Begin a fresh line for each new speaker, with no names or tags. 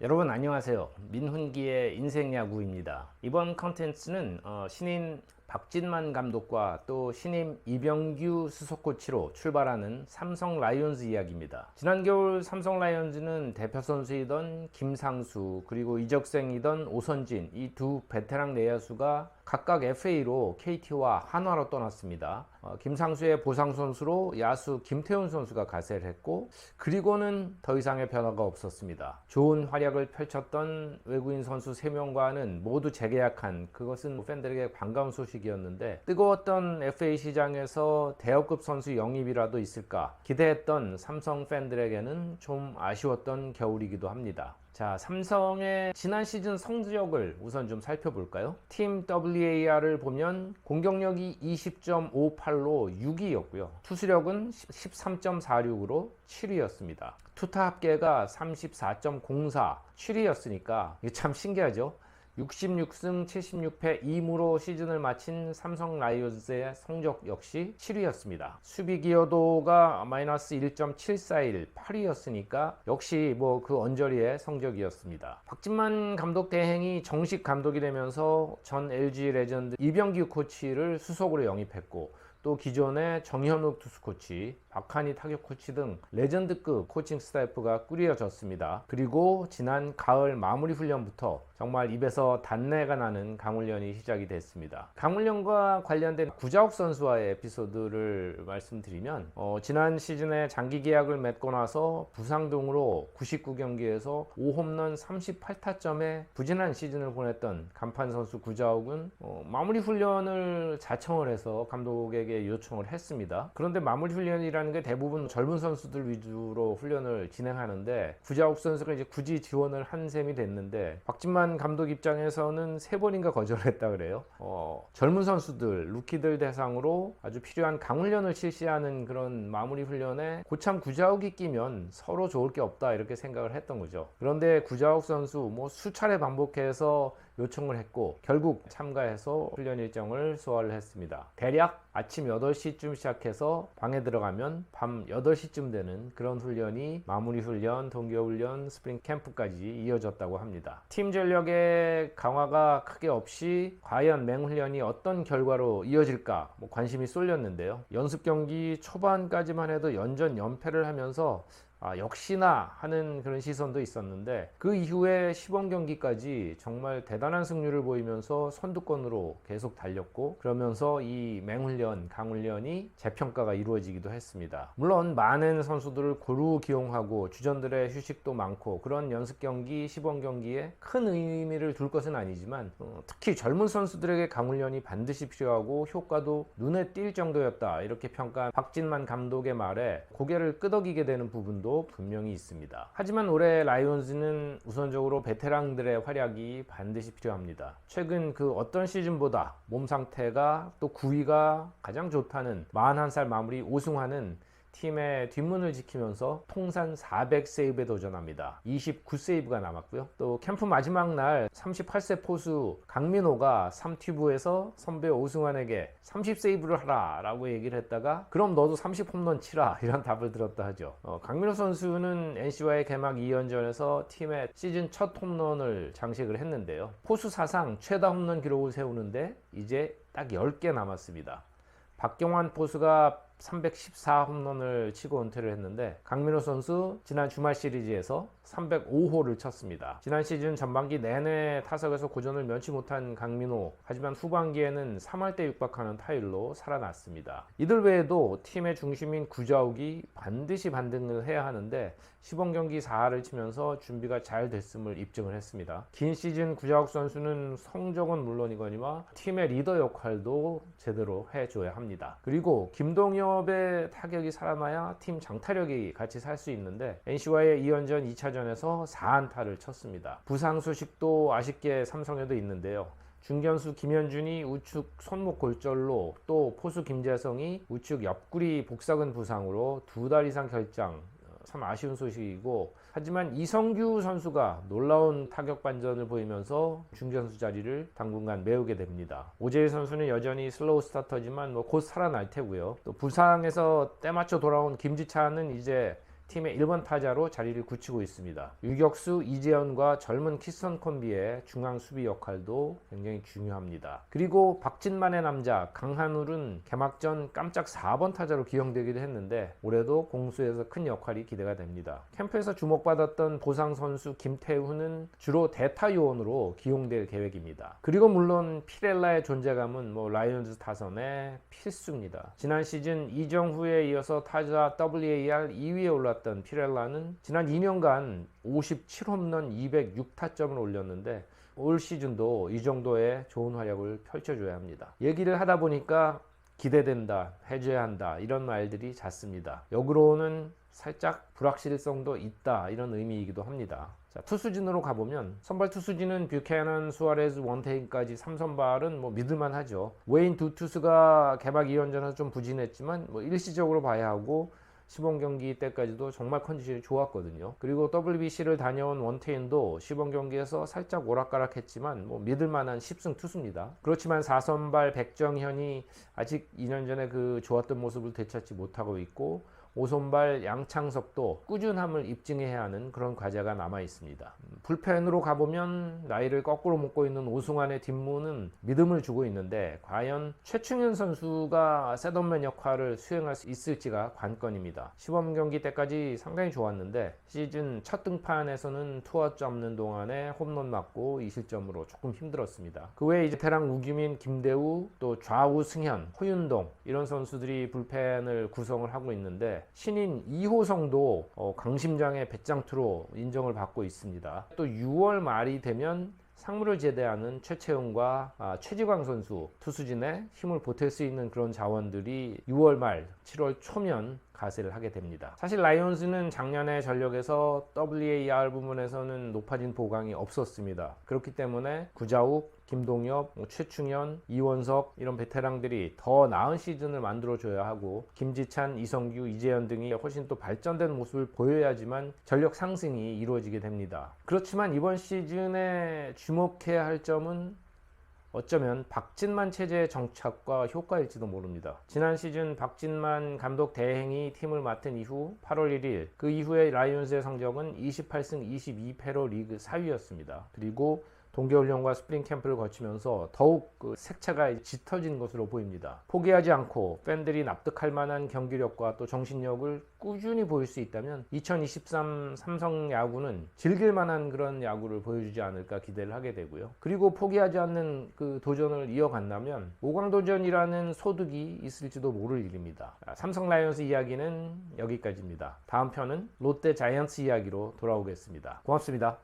여러분 안녕하세요. 민훈기의 인생야구입니다. 이번 컨텐츠는 신인 박진만 감독과 또 신임 이병규 수석코치로 출발하는 삼성 라이온즈 이야기입니다. 지난 겨울 삼성 라이온즈는 대표 선수이던 김상수 그리고 이적생이던 오선진 이 두 베테랑 내야수가 각각 FA로 KT와 한화로 떠났습니다. 김상수의 보상 선수로 야수 김태훈 선수가 가세를 했고 그리고는 더 이상의 변화가 없었습니다. 좋은 활약을 펼쳤던 외국인 선수 3명과는 모두 재계약한 그것은 팬들에게 반가운 소식이었는데 뜨거웠던 FA 시장에서 대여급 선수 영입이라도 있을까 기대했던 삼성 팬들에게는 좀 아쉬웠던 겨울이기도 합니다. 자, 삼성의 지난 시즌 성적을 우선 좀 살펴볼까요? 팀 WAR을 보면 공격력이 20.58로 6위였고요. 투수력은 13.46으로 7위였습니다. 투타 합계가 34.04, 7위였으니까 이게 참 신기하죠? 66승 76패 2무로 시즌을 마친 삼성 라이온즈의 성적 역시 7위였습니다. 수비 기여도가 마이너스 1.741, 8위였으니까 역시 그 언저리의 성적이었습니다. 박진만 감독 대행이 정식 감독이 되면서 전 LG 레전드 이병규 코치를 수석으로 영입했고 또 기존의 정현욱 투수 코치, 박한희 타격 코치 등 레전드급 코칭 스태프가 꾸려졌습니다. 그리고 지난 가을 마무리 훈련부터 정말 입에서 단내가 나는 강훈련이 시작이 됐습니다. 강훈련과 관련된 구자욱 선수와의 에피소드를 말씀드리면 지난 시즌에 장기 계약을 맺고 나서 부상 등으로 99경기에서 5홈런 38타점의 부진한 시즌을 보냈던 간판 선수 구자욱은 마무리 훈련을 자청을 해서 감독에게 요청을 했습니다. 그런데 마무리 훈련이라는 게 대부분 젊은 선수들 위주로 훈련을 진행하는데 구자욱 선수가 이제 굳이 지원을 한 셈이 됐는데 박진만 감독 입장에서는 3번인가 거절했다 그래요. 젊은 선수들, 루키들 대상으로 아주 필요한 강훈련을 실시하는 그런 마무리 훈련에 고참 구자욱이 끼면 서로 좋을 게 없다 이렇게 생각을 했던 거죠. 그런데 구자욱 선수 수차례 반복해서 요청을 했고 결국 참가해서 훈련 일정을 소화를 했습니다. 대략 아침 8시쯤 시작해서 방에 들어가면 밤 8시쯤 되는 그런 훈련이 마무리 훈련, 동계훈련, 스프링 캠프까지 이어졌다고 합니다. 팀 전력의 강화가 크게 없이 과연 맹훈련이 어떤 결과로 이어질까 관심이 쏠렸는데요. 연습 경기 초반까지만 해도 연전 연패를 하면서 역시나 하는 그런 시선도 있었는데 그 이후에 시범 경기까지 정말 대단한 승률을 보이면서 선두권으로 계속 달렸고 그러면서 이 맹훈련, 강훈련이 재평가가 이루어지기도 했습니다. 물론 많은 선수들을 고루 기용하고 주전들의 휴식도 많고 그런 연습 경기, 시범 경기에 큰 의미를 둘 것은 아니지만 특히 젊은 선수들에게 강훈련이 반드시 필요하고 효과도 눈에 띌 정도였다 이렇게 평가한 박진만 감독의 말에 고개를 끄덕이게 되는 부분도 분명히 있습니다. 하지만 올해 라이온즈는 우선적으로 베테랑들의 활약이 반드시 필요합니다. 최근 그 어떤 시즌보다 몸 상태가 또 구위가 가장 좋다는 41살 마무리 오승환은 팀의 뒷문을 지키면서 통산 400세이브에 도전합니다. 29세이브가 남았고요. 또 캠프 마지막 날 38세 포수 강민호가 3튜브에서 선배 오승환에게 30세이브를 하라 라고 얘기를 했다가 그럼 너도 30홈런 치라 이런 답을 들었다 하죠. 강민호 선수는 NC와의 개막 2연전에서 팀의 시즌 첫 홈런을 장식을 했는데요. 포수 사상 최다 홈런 기록을 세우는데 이제 딱 10개 남았습니다. 박경환 포수가 314홈런을 치고 은퇴를 했는데 강민호 선수 지난 주말 시리즈에서 305호를 쳤습니다. 지난 시즌 전반기 내내 타석에서 고전을 면치 못한 강민호, 하지만 후반기에는 3할대 육박하는 타율로 살아났습니다. 이들 외에도 팀의 중심인 구자욱이 반드시 반등을 해야 하는데 시범 경기 4할을 치면서 준비가 잘 됐음을 입증을 했습니다. 긴 시즌 구자욱 선수는 성적은 물론이거니와 팀의 리더 역할도 제대로 해줘야 합니다. 그리고 김동엽의 타격이 살아나야 팀 장타력이 같이 살 수 있는데 NC와의 2연전 2차전에서 4안타를 쳤습니다. 부상 소식도 아쉽게 삼성에도 있는데요. 중견수 김현준이 우측 손목 골절로 또 포수 김재성이 우측 옆구리 복사근 부상으로 2달 이상 결장, 참 아쉬운 소식이고 하지만 이성규 선수가 놀라운 타격 반전을 보이면서 중견수 자리를 당분간 메우게 됩니다. 오재일 선수는 여전히 슬로우 스타터지만 곧 살아날 테고요. 또 부상에서 때맞춰 돌아온 김지찬은 이제 팀의 1번 타자로 자리를 굳히고 있습니다. 유격수 이재현과 젊은 키선 콤비의 중앙 수비 역할도 굉장히 중요합니다. 그리고 박진만의 남자 강한울은 개막전 깜짝 4번 타자로 기용되기도 했는데 올해도 공수에서 큰 역할이 기대가 됩니다. 캠프에서 주목받았던 보상 선수 김태훈은 주로 대타 요원으로 기용될 계획입니다. 그리고 물론 피렐라의 존재감은 라이온즈 타선의 필수입니다. 지난 시즌 이정후에 이어서 타자 WAR 2위에 올랐던 피렐라는 지난 2년간 57홈런 206타점을 올렸는데 올 시즌도 이 정도의 좋은 활약을 펼쳐줘야 합니다. 얘기를 하다 보니까 기대된다, 해줘야 한다 이런 말들이 잦습니다. 역으로는 살짝 불확실성도 있다 이런 의미이기도 합니다. 자, 투수진으로 가보면 선발 투수진은 뷰캐넌, 수아레즈, 원태인까지 3선발은 믿을만 하죠. 웨인 두 투수가 개막 2연전에서 좀 부진했지만 일시적으로 봐야 하고 시범경기 때까지도 정말 컨디션이 좋았거든요. 그리고 WBC를 다녀온 원태인도 시범경기에서 살짝 오락가락했지만 믿을만한 10승 투수입니다. 그렇지만 4선발 백정현이 아직 2년 전에 그 좋았던 모습을 되찾지 못하고 있고 5선발 양창석도 꾸준함을 입증해야 하는 그런 과제가 남아 있습니다. 불펜으로 가보면 나이를 거꾸로 먹고 있는 오승환의 뒷문은 믿음을 주고 있는데 과연 최충현 선수가 셋업맨 역할을 수행할 수 있을지가 관건입니다. 시범 경기 때까지 상당히 좋았는데 시즌 첫 등판에서는 투아웃 없는 동안에 홈런 맞고 2실점으로 조금 힘들었습니다. 그 외에 베테랑 우규민, 김대우, 또 좌우 승현, 호윤동 이런 선수들이 불펜을 구성을 하고 있는데 신인 이호성도 강심장의 배짱투로 인정을 받고 있습니다. 또 6월 말이 되면 상무를 제대하는 최채웅과 최지광 선수 투수진에 힘을 보탤 수 있는 그런 자원들이 6월 말 7월 초면 가세를 하게 됩니다. 사실 라이온즈는 작년에 전력에서 WAR 부문에서는 높아진 보강이 없었습니다. 그렇기 때문에 구자욱, 김동엽, 최충현, 이원석 이런 베테랑들이 더 나은 시즌을 만들어줘야 하고 김지찬, 이성규, 이재현 등이 훨씬 또 발전된 모습을 보여야지만 전력 상승이 이루어지게 됩니다. 그렇지만 이번 시즌에 주목해야 할 점은 어쩌면 박진만 체제의 정착과 효과일지도 모릅니다. 지난 시즌 박진만 감독 대행이 팀을 맡은 이후 8월 1일 그 이후에 라이온즈의 성적은 28승 22패로 리그 4위였습니다. 그리고 동계훈련과 스프링 캠프를 거치면서 더욱 색채가 짙어진 것으로 보입니다. 포기하지 않고 팬들이 납득할 만한 경기력과 또 정신력을 꾸준히 보일 수 있다면 2023 삼성 야구는 즐길 만한 그런 야구를 보여주지 않을까 기대를 하게 되고요. 그리고 포기하지 않는 그 도전을 이어간다면 5강 도전이라는 소득이 있을지도 모를 일입니다. 삼성 라이온즈 이야기는 여기까지입니다. 다음 편은 롯데 자이언츠 이야기로 돌아오겠습니다. 고맙습니다.